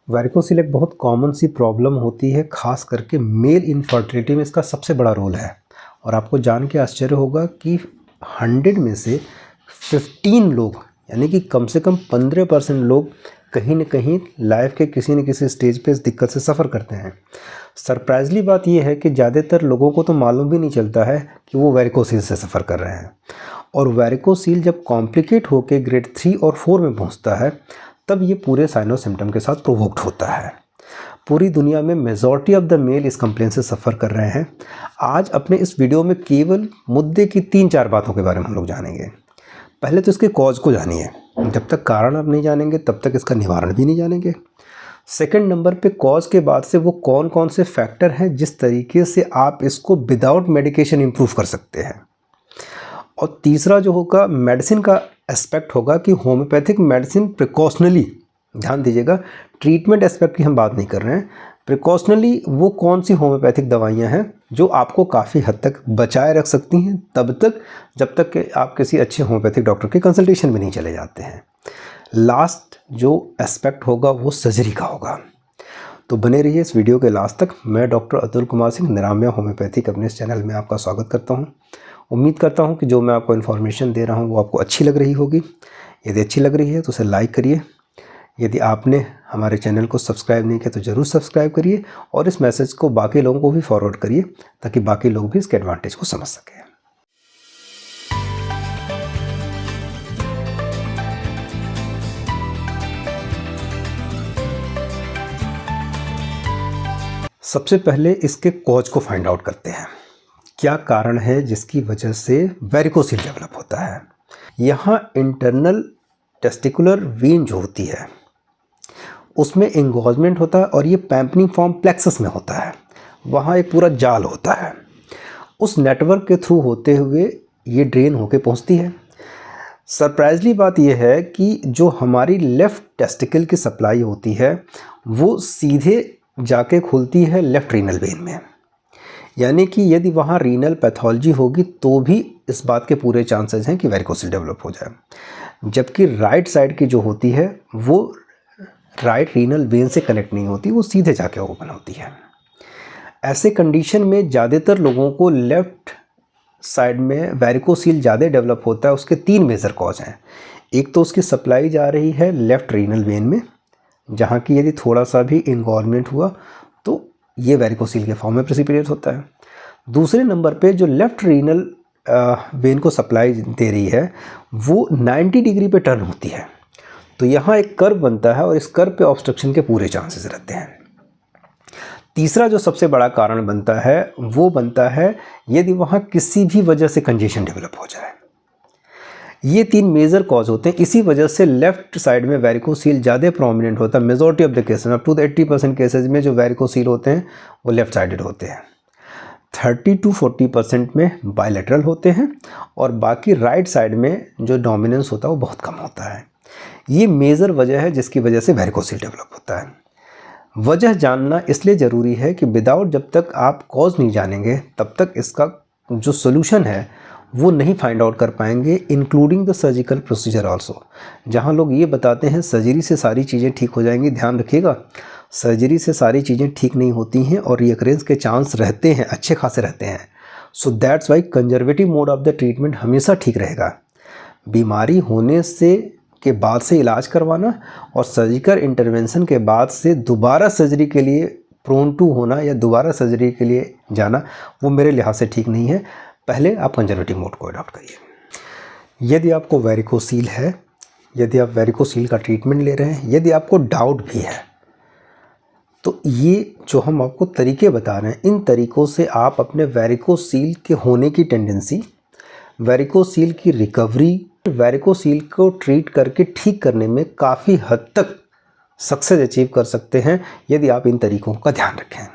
वैरिकोसिल एक बहुत कॉमन सी प्रॉब्लम होती है, खास करके मेल इनफर्टिलिटी में इसका सबसे बड़ा रोल है। और आपको जान के आश्चर्य होगा कि 100 में से 15 लोग, यानी कि कम से कम 15% लोग कहीं न कहीं लाइफ के किसी न किसी स्टेज पे इस दिक्कत से सफ़र करते हैं। सरप्राइजली बात यह है कि ज़्यादातर लोगों को तो मालूम भी नहीं चलता है कि वो वैरिकोसिल से सफ़र कर रहे हैं। और वैरिकोसिल जब कॉम्प्लिकेट होकर ग्रेड 3 और 4 में पहुंचता है, तब ये पूरे साइन और सिम्टम के साथ प्रोवोक्ड होता है। पूरी दुनिया में मेजॉरिटी ऑफ द मेल इस कंप्लेन से सफ़र कर रहे हैं। आज अपने इस वीडियो में केवल मुद्दे की 3-4 बातों के बारे में हम लोग जानेंगे। पहले तो इसके कॉज को जानिए। जब तक कारण आप नहीं जानेंगे तब तक इसका निवारण भी नहीं जानेंगे। सेकंड नंबर पे कॉज के बाद से वो कौन कौन से फैक्टर हैं जिस तरीके से आप इसको विदाउट मेडिकेशन इम्प्रूव कर सकते हैं। और तीसरा जो होगा मेडिसिन का एस्पेक्ट होगा कि होम्योपैथिक मेडिसिन प्रिकॉशनली, ध्यान दीजिएगा, ट्रीटमेंट एस्पेक्ट की हम बात नहीं कर रहे हैं। प्रिकॉशनली वो कौन सी होम्योपैथिक दवाइयाँ हैं जो आपको काफ़ी हद तक बचाए रख सकती हैं तब तक जब तक कि आप किसी अच्छे होम्योपैथिक डॉक्टर के कंसल्टेशन में नहीं चले जाते हैं। लास्ट जो एस्पेक्ट होगा वो सर्जरी का होगा। तो बने रहिए इस वीडियो के लास्ट तक। मैं डॉक्टर अतुल कुमार सिंह, निरामया होम्योपैथिक, अपने इस चैनल में आपका स्वागत करता हूँ। उम्मीद करता हूँ कि जो मैं आपको इन्फॉर्मेशन दे रहा हूँ वो आपको अच्छी लग रही होगी। यदि अच्छी लग रही है तो उसे लाइक करिए। यदि आपने हमारे चैनल को सब्सक्राइब नहीं किया तो ज़रूर सब्सक्राइब करिए और इस मैसेज को बाकी लोगों को भी फॉरवर्ड करिए ताकि बाकी लोग भी इसके एडवांटेज को समझ सकें। सबसे पहले इसके कॉज को फाइंड आउट करते हैं। क्या कारण है जिसकी वजह से वैरिकोसिल डेवलप होता है। यहाँ इंटरनल टेस्टिकुलर वेन जो होती है उसमें एंगोजमेंट होता है और ये पैम्पनिंग फॉर्म प्लेक्सस में होता है। वहाँ एक पूरा जाल होता है, उस नेटवर्क के थ्रू होते हुए ये ड्रेन होके पहुँचती है। सरप्राइजली बात यह है कि जो हमारी लेफ़्ट टेस्टिकल की सप्लाई होती है वो सीधे जाके खुलती है लेफ़्ट रीनल वेन में। यानी कि यदि वहाँ रीनल पैथोलॉजी होगी तो भी इस बात के पूरे चांसेस हैं कि वैरिकोसिल डेवलप हो जाए। जबकि राइट साइड की जो होती है वो राइट रीनल वेन से कनेक्ट नहीं होती, वो सीधे जाके ओपन होती है। ऐसे कंडीशन में ज़्यादातर लोगों को लेफ़्ट साइड में वैरिकोसिल ज़्यादा डेवलप होता है। उसके 3 मेजर कॉज हैं। एक तो उसकी सप्लाई जा रही है लेफ़्ट रीनल वेन में, जहाँ की यदि थोड़ा सा भी इन्वॉल्वमेंट हुआ तो ये वैरिकोसिल के फॉर्म में प्रेसिपिटेट होता है। दूसरे नंबर पे जो लेफ़्ट रीनल वेन को सप्लाई दे रही है वो 90 डिग्री पे टर्न होती है, तो यहाँ एक कर्व बनता है और इस कर्व पे ऑब्स्ट्रक्शन के पूरे चांसेस रहते हैं। तीसरा जो सबसे बड़ा कारण बनता है वो बनता है यदि वहाँ किसी भी वजह से कंजेशन डेवलप हो जाए। ये 3 मेजर कॉज होते हैं। इसी वजह से लेफ़्ट साइड में वैरिकोसिल ज़्यादा प्रोमिनेंट होता है। Majority of the cases, up to 80% cases में जो वैरिकोसिल होते हैं वो लेफ़्ट साइडेड होते हैं। 30 to 40% में बायलैटरल होते हैं और बाकी राइट साइड में जो डोमिनेंस होता है वो बहुत कम होता है। ये मेजर वजह है जिसकी वजह से वैरिकोसिल डेवलप होता है। वजह जानना इसलिए ज़रूरी है कि विदाउट, जब तक आप कॉज नहीं जानेंगे तब तक इसका जो सोल्यूशन है वो नहीं फाइंड आउट कर पाएंगे, including the surgical procedure also. जहाँ लोग ये बताते हैं सर्जरी से सारी चीज़ें ठीक हो जाएंगी, ध्यान रखिएगा, सर्जरी से सारी चीज़ें ठीक नहीं होती हैं और रिकरेंस के चांस रहते हैं, अच्छे खासे रहते हैं। So that's why conservative mode of the treatment हमेशा ठीक रहेगा। बीमारी होने से के बाद से इलाज करवाना और सर्जिकल इंटरवेंशन के बाद से दोबारा सर्जरी के लिए प्रोन टू होना या दोबारा सर्जरी के लिए जाना, वो मेरे लिहाज से ठीक नहीं है। पहले आप कंजर्वेटिव मोड को अडॉप्ट करिए। यदि आपको वैरिकोसिल है, यदि आप वैरिकोसिल का ट्रीटमेंट ले रहे हैं, यदि आपको डाउट भी है, तो ये जो हम आपको तरीके बता रहे हैं, इन तरीक़ों से आप अपने वैरिकोसिल के होने की टेंडेंसी, वैरिकोसिल की रिकवरी, वैरिकोसिल को ट्रीट करके ठीक करने में काफ़ी हद तक सक्सेस अचीव कर सकते हैं यदि आप इन तरीक़ों का ध्यान रखें।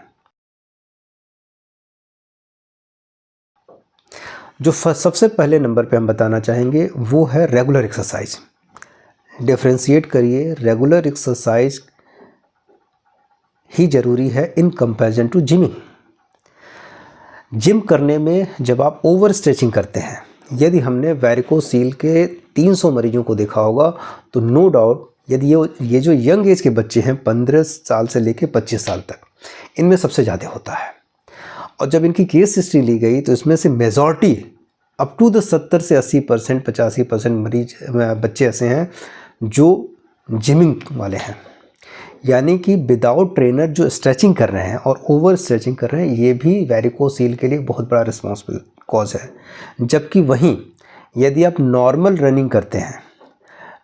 जो सबसे पहले नंबर पे हम बताना चाहेंगे वो है रेगुलर एक्सरसाइज। डिफ्रेंशिएट करिए, रेगुलर एक्सरसाइज ही ज़रूरी है in comparison to gymming. Gym करने में जब आप ओवर स्ट्रेचिंग करते हैं, यदि हमने वैरिकोसिल के 300 मरीजों को देखा होगा तो नो डाउट यदि ये जो यंग एज के बच्चे हैं 15 साल से लेकर 25 साल तक, इनमें सबसे ज़्यादा होता है। और जब इनकी केस हिस्ट्री ली गई तो इसमें से मेजॉरिटी अप टू द 70 से 80%, 85% मरीज बच्चे ऐसे हैं जो जिमिंग वाले हैं, यानी कि विदाउट ट्रेनर जो स्ट्रेचिंग कर रहे हैं और ओवर स्ट्रेचिंग कर रहे हैं, ये भी वैरिकोसील के लिए बहुत बड़ा रिस्पॉन्सिबल कॉज है। जबकि वहीं यदि आप नॉर्मल रनिंग करते हैं,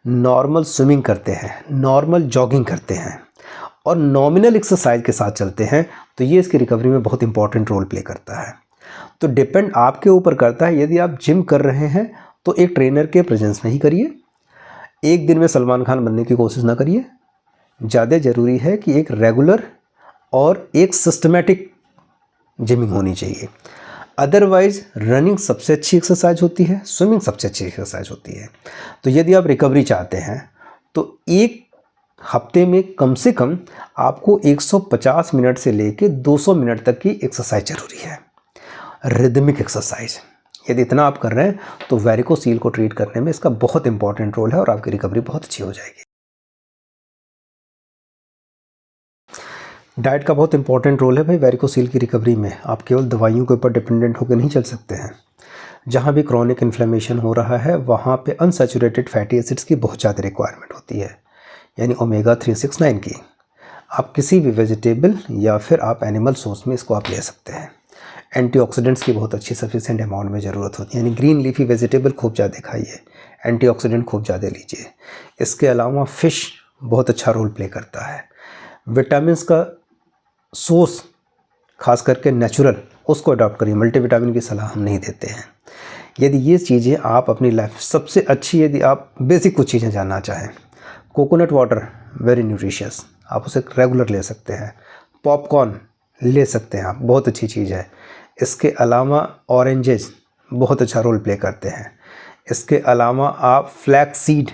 नॉर्मल स्विमिंग करते हैं, नॉर्मल जॉगिंग करते हैं और नॉमिनल एक्सरसाइज के साथ चलते हैं, तो ये इसकी रिकवरी में बहुत इंपॉर्टेंट रोल प्ले करता है। तो डिपेंड आपके ऊपर करता है। यदि आप जिम कर रहे हैं तो एक ट्रेनर के प्रेजेंस में ही करिए। एक दिन में सलमान खान बनने की कोशिश ना करिए। ज़्यादा ज़रूरी है कि एक रेगुलर और एक सिस्टमेटिक जिमिंग होनी चाहिए। अदरवाइज़ रनिंग सबसे अच्छी एक्सरसाइज होती है, स्विमिंग सबसे अच्छी एक्सरसाइज होती है। तो यदि आप रिकवरी चाहते हैं तो एक हफ्ते में कम से कम आपको 150 मिनट से लेकर 200 मिनट तक की एक्सरसाइज ज़रूरी है, रिदमिक एक्सरसाइज। यदि इतना आप कर रहे हैं तो वैरिकोसील को ट्रीट करने में इसका बहुत इंपॉर्टेंट रोल है और आपकी रिकवरी बहुत अच्छी हो जाएगी। डाइट का बहुत इंपॉर्टेंट रोल है भाई वैरिकोसील की रिकवरी में। आप केवल दवाइयों के ऊपर डिपेंडेंट होकर नहीं चल सकते हैं। जहाँ भी क्रॉनिक इन्फ्लेमेशन हो रहा है वहाँ पे अनसैचुरेटेड फैटी एसिड्स की बहुत ज़्यादा रिक्वायरमेंट होती है, यानी ओमेगा 369 की। आप किसी भी वेजिटेबल या फिर आप एनिमल सोर्स में इसको आप ले सकते हैं। एंटीऑक्सीडेंट्स की बहुत अच्छी सफिशिएंट अमाउंट में ज़रूरत होती है, यानी ग्रीन लीफी वेजिटेबल खूब ज़्यादा खाइए, एंटीऑक्सीडेंट खूब ज़्यादा लीजिए। इसके अलावा फ़िश बहुत अच्छा रोल प्ले करता है। विटामिन्स का सोर्स खास करके नेचुरल, उसको अडॉप्ट करिए। मल्टीविटामिन की सलाह हम नहीं देते हैं। यदि ये चीज़ें आप अपनी लाइफ सबसे अच्छी, यदि आप बेसिक कुछ चीज़ें जानना चाहें, कोकोनट वाटर वेरी न्यूट्रिशियस, आप उसे रेगुलर ले सकते हैं। पॉपकॉर्न ले सकते हैं आप, बहुत अच्छी चीज़ है। इसके अलावा ऑरेंजेस बहुत अच्छा रोल प्ले करते हैं। इसके अलावा आप फ्लैक्स सीड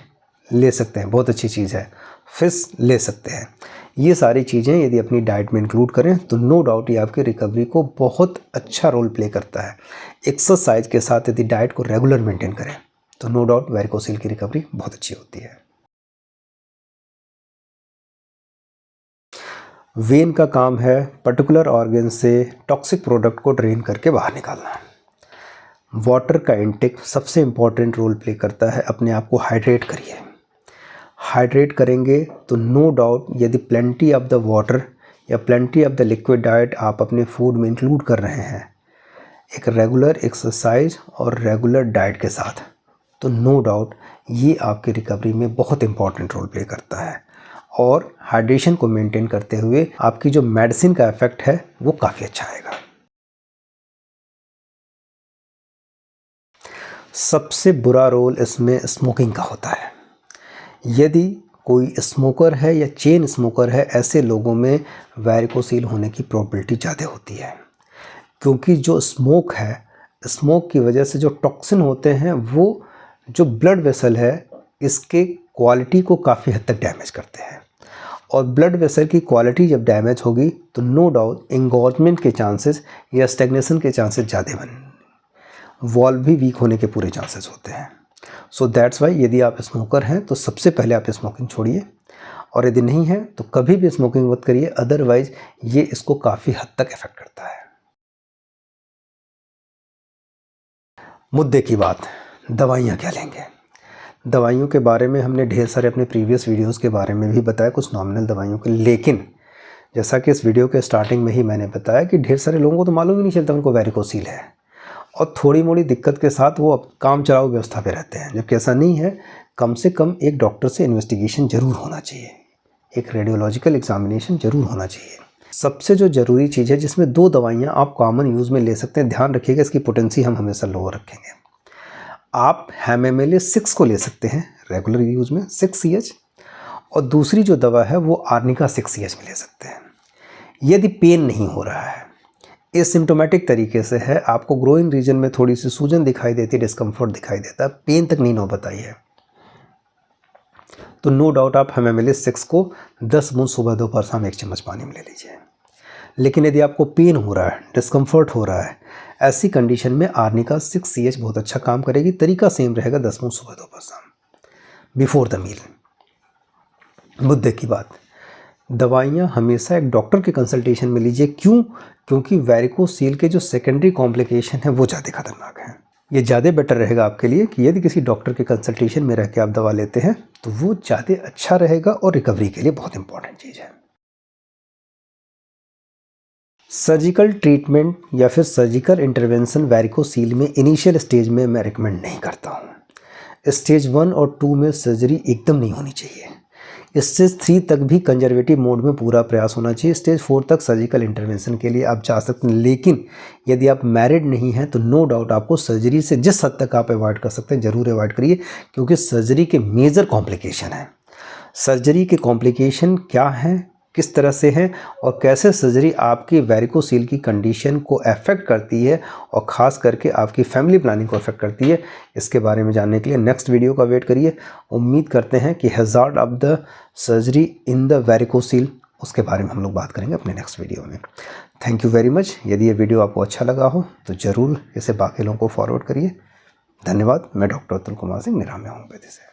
ले सकते हैं, बहुत अच्छी चीज़ है। फिश ले सकते हैं। ये सारी चीज़ें यदि अपनी डाइट में इंक्लूड करें तो नो डाउट ये आपकी रिकवरी को बहुत अच्छा रोल प्ले करता है। एक्सरसाइज के साथ यदि डाइट को रेगुलर मेंटेन करें तो नो डाउट वैरिकोसील की रिकवरी बहुत अच्छी होती है। वेन का काम है पर्टिकुलर ऑर्गन से टॉक्सिक प्रोडक्ट को ड्रेन करके बाहर निकालना। वाटर का इंटेक सबसे इम्पॉर्टेंट रोल प्ले करता है। अपने आप को हाइड्रेट करिए। हाइड्रेट करेंगे तो नो डाउट यदि प्लेंटी ऑफ द वाटर या plenty of the liquid diet आप अपने फूड में इंक्लूड कर रहे हैं एक रेगुलर एक्सरसाइज और रेगुलर डाइट के साथ, तो नो डाउट ये आपकी रिकवरी में बहुत इंपॉर्टेंट रोल प्ले करता है। और हाइड्रेशन को मेंटेन करते हुए आपकी जो मेडिसिन का इफेक्ट है वो काफ़ी अच्छा आएगा। सबसे बुरा रोल इसमें स्मोकिंग का होता है। यदि कोई स्मोकर है या चेन स्मोकर है, ऐसे लोगों में वैरिकोसील होने की प्रोबेबिलिटी ज़्यादा होती है, क्योंकि जो स्मोक है, स्मोक की वजह से जो टॉक्सिन होते हैं वो जो ब्लड वेसल है इसके क्वालिटी को काफ़ी हद तक डैमेज करते हैं। और ब्लड वेसल की क्वालिटी जब डैमेज होगी तो नो डाउट इंगॉर्जमेंट के चांसेस या स्टैग्नेशन के चांसेस ज़्यादा बन, वॉल्व भी वीक होने के पूरे चांसेस होते हैं। सो दैट्स वाई यदि आप स्मोकर हैं तो सबसे पहले आप स्मोकिंग छोड़िए, और यदि नहीं है तो कभी भी स्मोकिंग मत करिए, अदरवाइज ये इसको काफ़ी हद तक इफेक्ट करता है। मुद्दे की बात, दवाइयाँ क्या लेंगे। दवाइयों के बारे में हमने ढेर सारे अपने प्रीवियस वीडियोस के बारे में भी बताया, कुछ नॉमिनल दवाइयों के, लेकिन जैसा कि इस वीडियो के स्टार्टिंग में ही मैंने बताया कि ढेर सारे लोगों को तो मालूम ही नहीं चलता उनको वैरिकोसील है, और थोड़ी मोड़ी दिक्कत के साथ वो काम चलाऊ व्यवस्था पे रहते हैं, जबकि ऐसा नहीं है। कम से कम एक डॉक्टर से इन्वेस्टिगेशन ज़रूर होना चाहिए, एक रेडियोलॉजिकल एग्जामिनेशन ज़रूर होना चाहिए। सबसे जो ज़रूरी चीज़ है जिसमें 2 दवाइयाँ आप कॉमन यूज़ में ले सकते हैं, ध्यान रखिएगा इसकी पोटेंसी हम हमेशा लो रखेंगे। आप हेमेमेले-6 को ले सकते हैं रेगुलर यूज़ में 6 CH, और दूसरी जो दवा है वो आर्निका 6 CH में ले सकते हैं। यदि पेन नहीं हो रहा है, एसिम्प्टोमेटिक तरीके से है, आपको ग्रोइंग रीजन में थोड़ी सी सूजन दिखाई देती है, डिस्कम्फर्ट दिखाई देता है, पेन तक नहीं नौबत आई है, तो नो डाउट आप हेमेमेले-6 को 10 बूंद सुबह दोपहर शाम 1 चम्मच पानी में ले लीजिए। लेकिन यदि आपको पेन हो रहा है, डिस्कम्फर्ट हो रहा है, ऐसी कंडीशन में आर्निका 6 CH बहुत अच्छा काम करेगी। तरीका सेम रहेगा, 10 बूंद सुबह दोपहर शाम बिफोर द मील। मुद्दे की बात, दवाइयाँ हमेशा एक डॉक्टर के कंसल्टेशन में लीजिए। क्यों? क्योंकि वैरिकोसील के जो सेकेंडरी कॉम्प्लिकेशन है वो ज़्यादा खतरनाक हैं। ये ज़्यादा बेटर रहेगा आपके लिए कि यदि किसी डॉक्टर के कंसल्टेशन में रह के आप दवा लेते हैं तो वो ज़्यादा अच्छा रहेगा और रिकवरी के लिए बहुत इंपॉर्टेंट चीज़ है। सर्जिकल ट्रीटमेंट या फिर सर्जिकल इंटरवेंशन वैरिकोसील में इनिशियल स्टेज में मैं रिकमेंड नहीं करता हूँ। स्टेज 1 और 2 में सर्जरी एकदम नहीं होनी चाहिए। स्टेज 3 तक भी कंजर्वेटिव मोड में पूरा प्रयास होना चाहिए। स्टेज 4 तक सर्जिकल इंटरवेंशन के लिए आप जा सकते हैं, लेकिन यदि आप मैरिड नहीं हैं तो नो डाउट आपको सर्जरी से जिस हद तक आप अवॉइड कर सकते हैं ज़रूर अवॉइड करिए, क्योंकि सर्जरी के मेजर कॉम्प्लिकेशन हैं। सर्जरी के कॉम्प्लिकेशन क्या हैं, किस तरह से हैं और कैसे सर्जरी आपकी वैरिकोसील की कंडीशन को अफेक्ट करती है और ख़ास करके आपकी फैमिली प्लानिंग को अफेक्ट करती है, इसके बारे में जानने के लिए नेक्स्ट वीडियो का वेट करिए। उम्मीद करते हैं कि hazard of the surgery in the varicocele, उसके बारे में हम लोग बात करेंगे अपने नेक्स्ट वीडियो में। Thank you very much. यदि ये वीडियो आपको अच्छा लगा हो तो ज़रूर इसे बाकी लोगों को फॉरवर्ड करिए। धन्यवाद। मैं डॉक्टर अतुल कुमार सिंह, निरामय होम्योपैथी से।